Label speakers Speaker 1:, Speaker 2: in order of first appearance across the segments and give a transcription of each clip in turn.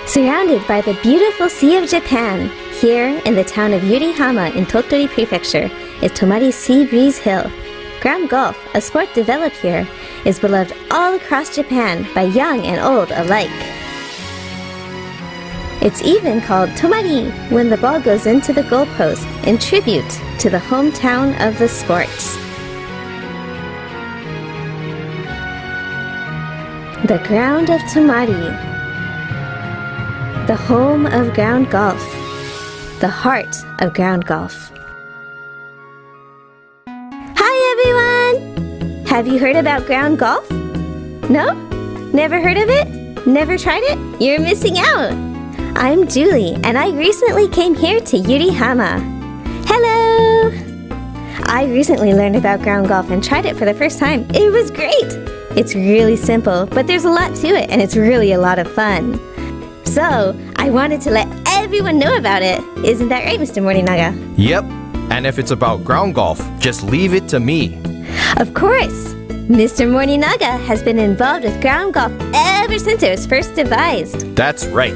Speaker 1: Surrounded by the beautiful Sea of Japan, here in the town of Yurihama in Tottori Prefecture is Tomari Sea Breeze Hill. Ground golf, a sport developed here, is beloved all across Japan by young and old alike. It's even called Tomari when the ball goes into the goalpost in tribute to the hometown of the sport. The ground of Tomari, the home of ground golf, the heart of ground golf. Hi everyone! Have you heard about ground golf? No? Never heard of it? Never tried it? You're missing out! I'm Julie and I recently came here to Yurihama. Hello! I recently learned about ground golf and tried it for the first time. It was great! It's really simple, but there's a lot to it and it's really a lot of fun. So, I wanted to let everyone know about it. Isn't that right, Mr. Morinaga?
Speaker 2: Yep. And if it's about ground golf, just leave it to me.
Speaker 1: Of course! Mr. Morinaga has been involved with ground golf ever since it was first devised.
Speaker 2: That's right.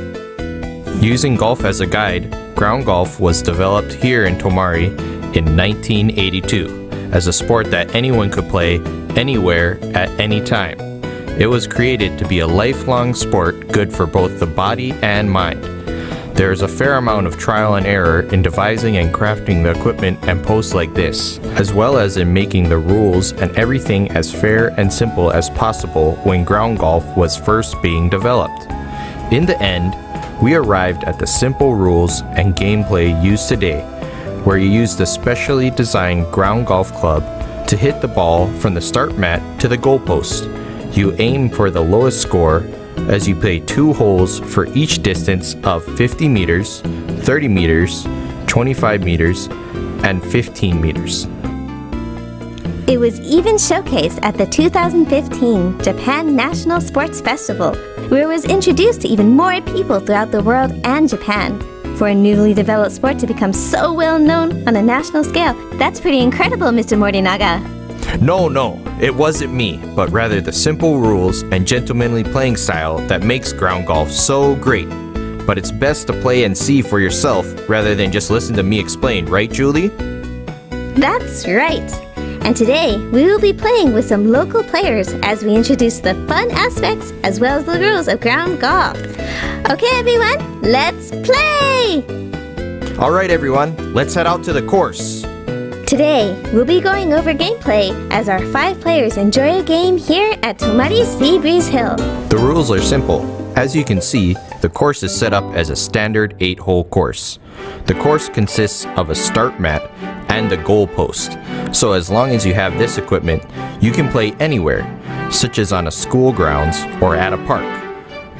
Speaker 2: Using golf as a guide, ground golf was developed here in Tomari in 1982 as a sport that anyone could play anywhere at any time. It was created to be a lifelong sport good for both the body and mind. There is a fair amount of trial and error in devising and crafting the equipment and posts like this, as well as in making the rules and everything as fair and simple as possible when ground golf was first being developed. In the end, we arrived at the simple rules and gameplay used today, where you use the specially designed ground golf club to hit the ball from the start mat to the goalpost. You aim for the lowest score as you play 2 holes for each distance of 50 meters, 30 meters, 25 meters, and 15 meters.
Speaker 1: It was even showcased at the 2015 Japan National Sports Festival, where it was introduced to even more people throughout the world and Japan. For a newly developed sport to become so well known on a national scale, that's pretty incredible, Mr. Morinaga.
Speaker 2: No, it wasn't me, but rather the simple rules and gentlemanly playing style that makes ground golf so great. But it's best to play and see for yourself rather than just listen to me explain, right, Julie?
Speaker 1: That's right. And today, we will be playing with some local players as we introduce the fun aspects as well as the rules of ground golf. Okay, everyone, let's play!
Speaker 2: All right, everyone, let's head out to the course.
Speaker 1: Today, we'll be going over gameplay as our 5 players enjoy a game here at Tomari Sea Breeze Hill.
Speaker 2: The rules are simple. As you can see, the course is set up as a standard 8-hole course. The course consists of a start mat and a goal post. So as long as you have this equipment, you can play anywhere, such as on a school grounds or at a park.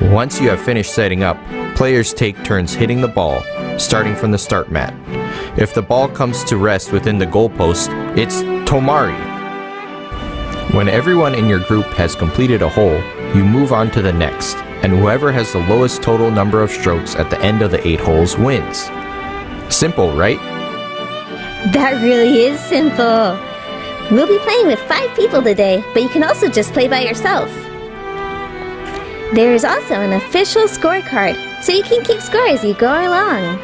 Speaker 2: Once you have finished setting up, players take turns hitting the ball, starting from the start mat. If the ball comes to rest within the goalpost, it's Tomari. When everyone in your group has completed a hole, you move on to the next, and whoever has the lowest total number of strokes at the end of the 8 holes wins. Simple, right?
Speaker 1: That really is simple. We'll be playing with 5 people today, but you can also just play by yourself. There is also an official scorecard, so you can keep score as you go along.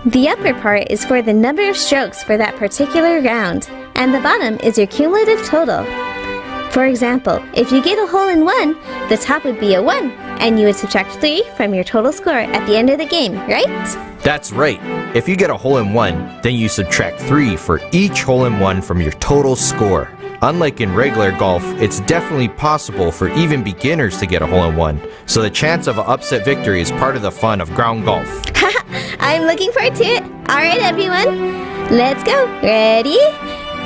Speaker 1: The upper part is for the number of strokes for that particular round, and the bottom is your cumulative total. For example, if you get a hole-in-one, the top would be a 1, and you would subtract 3 from your total score at the end of the game, right?
Speaker 2: That's right. If you get a hole-in-one, then you subtract 3 for each hole-in-one from your total score. Unlike in regular golf, it's definitely possible for even beginners to get a hole-in-one, so the chance of an upset victory is part of the fun of ground golf.
Speaker 1: I'm looking forward to it. Alright everyone, let's go. Ready?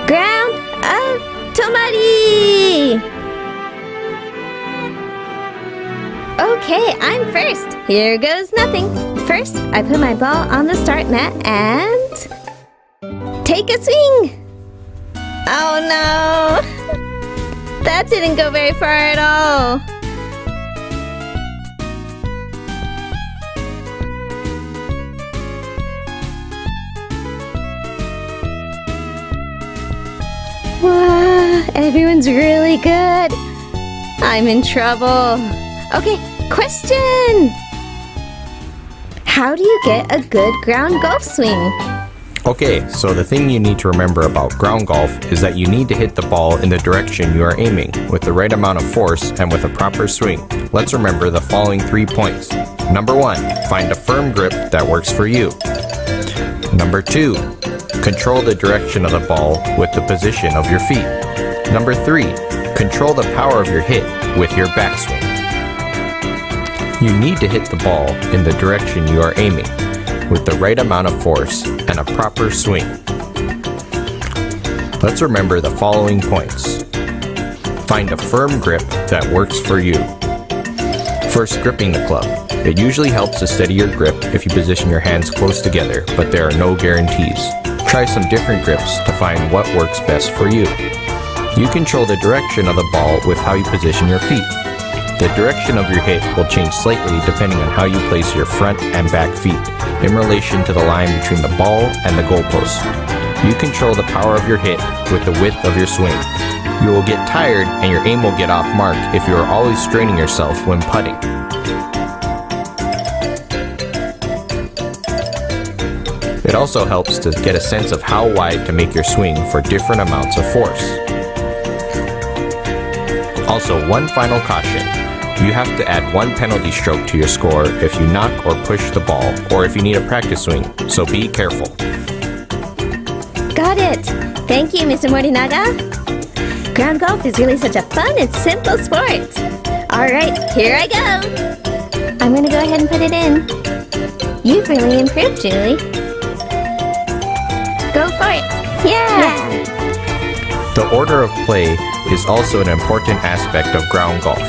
Speaker 1: Ground of Tomari! Okay, I'm first. Here goes nothing. First, I put my ball on the start mat and take a swing. Oh no! That didn't go very far at all. Wow, everyone's really good. I'm in trouble. Okay, Question! How do you get a good ground golf swing?
Speaker 2: Okay, so the thing you need to remember about ground golf is that you need to hit the ball in the direction you are aiming, with the right amount of force and with a proper swing. Let's remember the following 3 points. Number 1, find a firm grip that works for you. Number 2, control the direction of the ball with the position of your feet. Number 3, control the power of your hit with your backswing. You need to hit the ball in the direction you are aiming, with the right amount of force and a proper swing. Let's remember the following points. Find a firm grip that works for you. First, gripping the club. It usually helps to steady your grip if you position your hands close together, but there are no guarantees. Try some different grips to find what works best for you. You control the direction of the ball with how you position your feet. The direction of your hit will change slightly depending on how you place your front and back feet in relation to the line between the ball and the goalpost. You control the power of your hit with the width of your swing. You will get tired and your aim will get off mark if you are always straining yourself when putting. It also helps to get a sense of how wide to make your swing for different amounts of force. Also, one final caution. You have to add 1 penalty stroke to your score if you knock or push the ball, or if you need a practice swing, so be careful.
Speaker 1: Got it! Thank you, Mr. Morinaga. Ground golf is really such a fun and simple sport. Alright, here I go! I'm gonna go ahead and put it in. You've really improved, Julie. Go for it! Yeah!
Speaker 2: The order of play is also an important aspect of ground golf.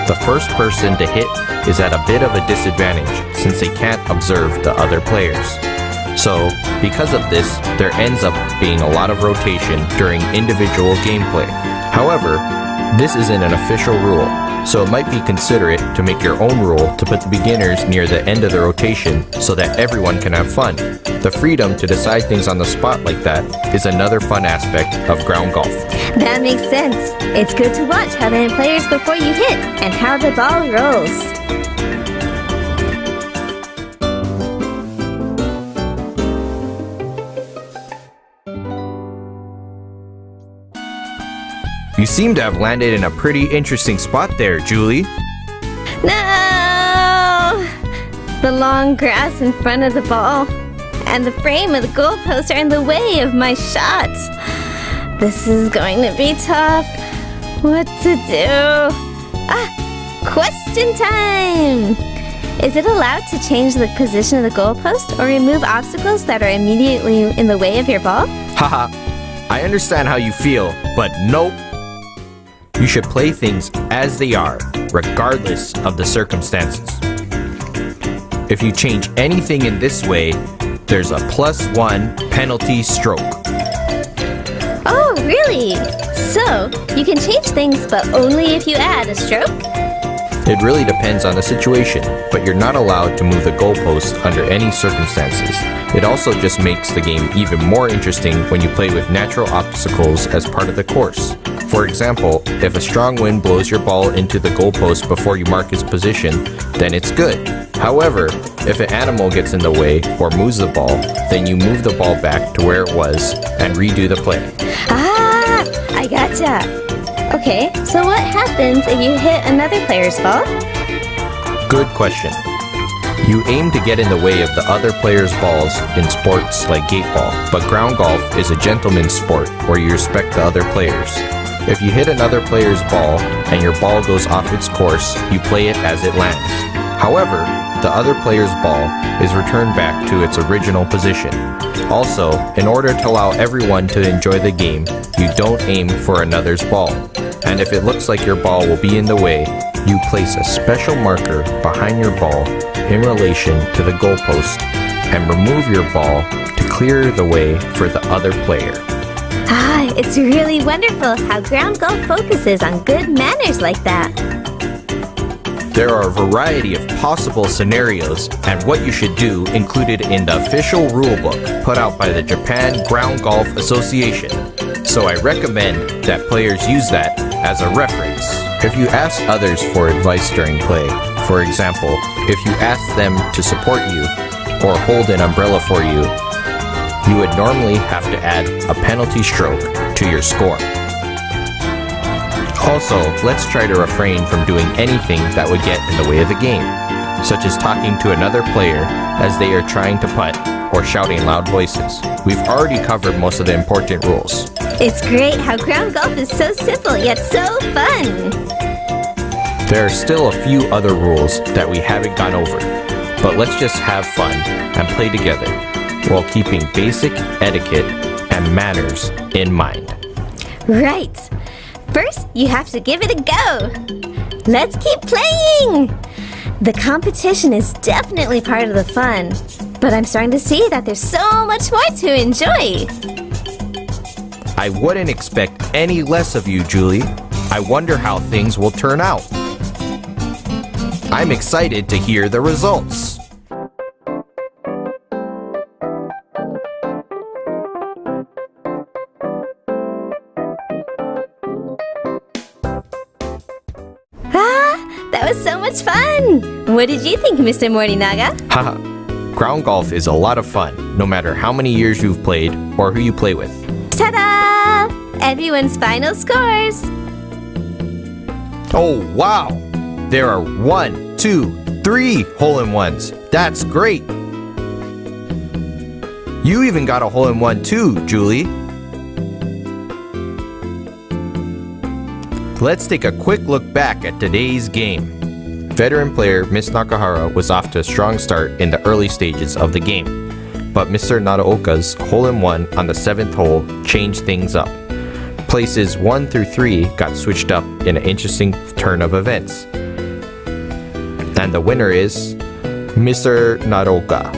Speaker 2: The first person to hit is at a bit of a disadvantage since they can't observe the other players. So, because of this, there ends up being a lot of rotation during individual gameplay. However, this isn't an official rule, so it might be considerate to make your own rule to put the beginners near the end of the rotation so that everyone can have fun. The freedom to decide things on the spot like that is another fun aspect of ground golf.
Speaker 1: That makes sense. It's good to watch how the players before you hit and how the ball rolls.
Speaker 2: You seem to have landed in a pretty interesting spot there, Julie.
Speaker 1: No! The long grass in front of the ball and the frame of the goalpost are in the way of my shots. This is going to be tough. What to do? Question time! Is it allowed to change the position of the goalpost or remove obstacles that are immediately in the way of your ball?
Speaker 2: Haha, I understand how you feel, but nope. You should play things as they are, regardless of the circumstances. If you change anything in this way, there's a +1 penalty stroke.
Speaker 1: Oh, really? So, you can change things, but only if you add a stroke?
Speaker 2: It really depends on the situation, but you're not allowed to move the goalpost under any circumstances. It also just makes the game even more interesting when you play with natural obstacles as part of the course. For example, if a strong wind blows your ball into the goalpost before you mark its position, then it's good. However, if an animal gets in the way or moves the ball, then you move the ball back to where it was and redo the play.
Speaker 1: Ah, I gotcha. Okay, so what happens if you hit another player's ball?
Speaker 2: Good question. You aim to get in the way of the other player's balls in sports like gate ball, but ground golf is a gentleman's sport where you respect the other players. If you hit another player's ball and your ball goes off its course, you play it as it lands. However, the other player's ball is returned back to its original position. Also, in order to allow everyone to enjoy the game, you don't aim for another's ball. And if it looks like your ball will be in the way, you place a special marker behind your ball in relation to the goalpost and remove your ball to clear the way for the other player.
Speaker 1: Ah, it's really wonderful how ground golf focuses on good manners like that.
Speaker 2: There are a variety of possible scenarios and what you should do included in the official rulebook put out by the Japan Ground Golf Association. So I recommend that players use that as a reference. If you ask others for advice during play, For example, if you ask them to support you or hold an umbrella for you, you would normally have to add a penalty stroke to your score. Also, let's try to refrain from doing anything that would get in the way of the game, such as talking to another player as they are trying to putt or shouting loud voices. We've already covered most of the important rules.
Speaker 1: It's great how ground golf is so simple yet so fun.
Speaker 2: There are still a few other rules that we haven't gone over, but let's just have fun and play together while keeping basic etiquette and manners in mind.
Speaker 1: Right. First, you have to give it a go. Let's keep playing. The competition is definitely part of the fun, but I'm starting to see that there's so much more to enjoy.
Speaker 2: I wouldn't expect any less of you, Julie. I wonder how things will turn out. I'm excited to hear the results.
Speaker 1: That was so much fun! What did you think, Mr. Morinaga?
Speaker 2: Haha. Ground golf is a lot of fun, no matter how many years you've played or who you play with.
Speaker 1: Ta-da! Everyone's final scores!
Speaker 2: Oh, wow! There are 1, 2, 3 hole-in-ones. That's great! You even got a hole-in-one too, Julie. Let's take a quick look back at today's game. Veteran player Miss Nakahara was off to a strong start in the early stages of the game, but Mr. Naraoka's hole-in-one on the 7th hole changed things up. Places 1 through 3 got switched up in an interesting turn of events. And the winner is Mr. Naraoka.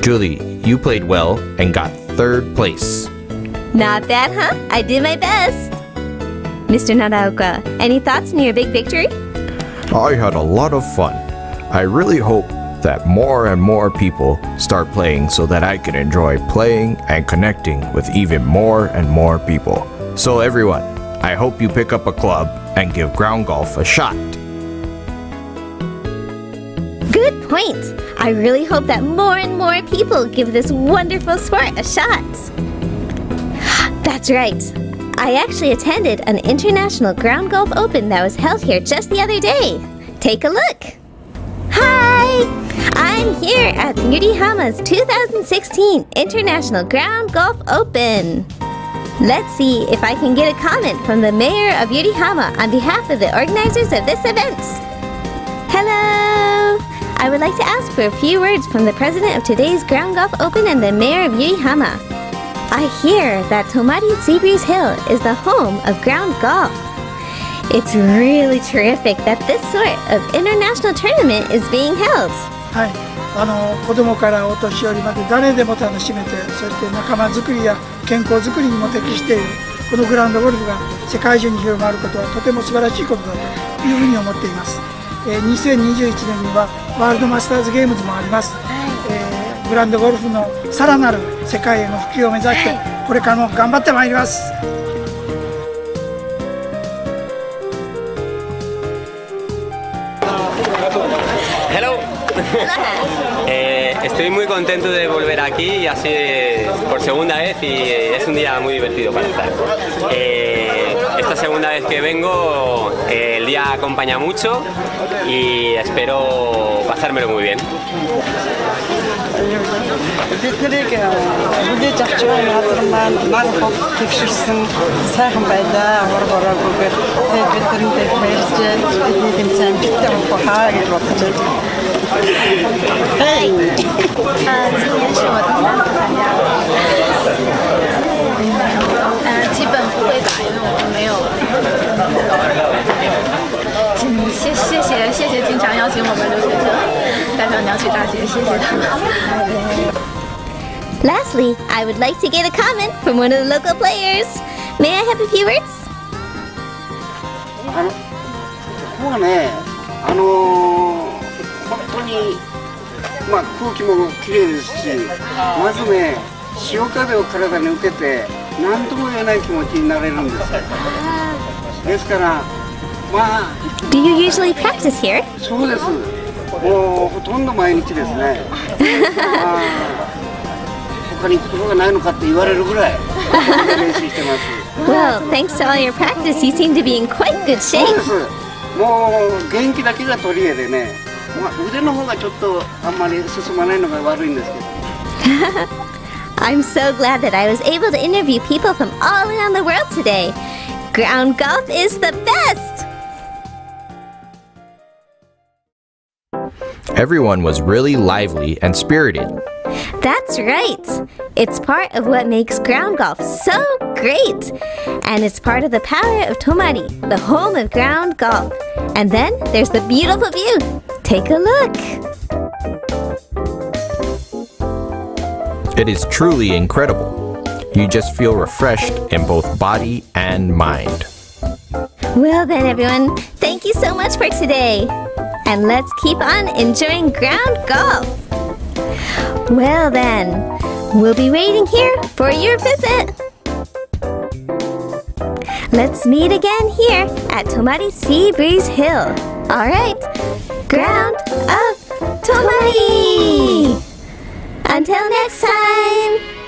Speaker 2: Julie, you played well and got 3rd place.
Speaker 1: Not bad, huh? I did my best. Mr. Naraoka, any thoughts on your big victory?
Speaker 2: I had a lot of fun. I really hope that more and more people start playing so that I can enjoy playing and connecting with even more and more people. So everyone, I hope you pick up a club and give ground golf a shot.
Speaker 1: Good point. I really hope that more and more people give this wonderful sport a shot. That's right. I actually attended an international ground golf open that was held here just the other day. Take a look. Hi! I'm here at Yurihama's 2016 International Ground Golf Open. Let's see if I can get a comment from the mayor of Yurihama on behalf of the organizers of this event. Hello! I would like to ask for a few words from the president of today's Ground Golf Open and the mayor of Yurihama. I hear that Tomari Seabreeze Hill is the home of ground golf. It's really terrific that this sort of international tournament is being held.
Speaker 3: はい、子供からお年寄りまで誰でも楽しめて、そして仲間づくりや健康づくりにも適しているこのグラウンドゴルフが世界中に広まることはとても素晴らしいことだというふうに思っています。2021年にはワールドマスターズゲームズもあります。グラウンドゴルフのさらなる世界への普及を目指してこれからも頑張ってまいります。
Speaker 4: Hello. Estoy muy contento de volver aquí y así por segunda vez y es un día muy divertido para estar. Esta segunda vez que vengo el día acompaña mucho y espero pasármelo muy bien.
Speaker 5: Биднийг хүлээж авч байгаа газар маань нар хог төвшөрсөн сайхан байлаа. Ургораагүйгээр бид тэрэндээ баярлж бидний тэмцээн битээ хаа гэж бодож байна.
Speaker 6: 今年是我第3次参加，基本不会打，因为我们没有。谢谢经常邀请我们留学生代表鸟取大学，谢谢他们。
Speaker 1: Lastly, I would like to get a comment from one of the local players. May I have a few words?
Speaker 7: ここはね、本当に、空気もきれいですし、まずね、潮風を体に受けて何とも言えない気持ちになれるんですよ。ですからまあ
Speaker 1: Do you usually practice here?
Speaker 7: そうです。もうほとんど毎日ですね。まあ他に行くところがないのかって言われるぐらい練習してます。
Speaker 1: Well, thanks to all your practice, you seem to be in quite good
Speaker 7: そう
Speaker 1: shape.
Speaker 7: です。もう元気だけが取り柄でね、まあ、腕の方がちょっとあんまり進まないのが悪いんですけど。
Speaker 1: I'm so glad that I was able to interview people from all around the world today. Ground golf is the best!
Speaker 2: Everyone was really lively and spirited.
Speaker 1: That's right. It's part of what makes ground golf so great. And it's part of the power of Tomari, the home of ground golf. And then there's the beautiful view. Take a look.
Speaker 2: It is truly incredible. You just feel refreshed in both body and mind.
Speaker 1: Well then, everyone, thank you so much for today. And let's keep on enjoying ground golf. Well then, we'll be waiting here for your visit. Let's meet again here at Tomari Sea Breeze Hill. All right, ground of Tomari. Until next time.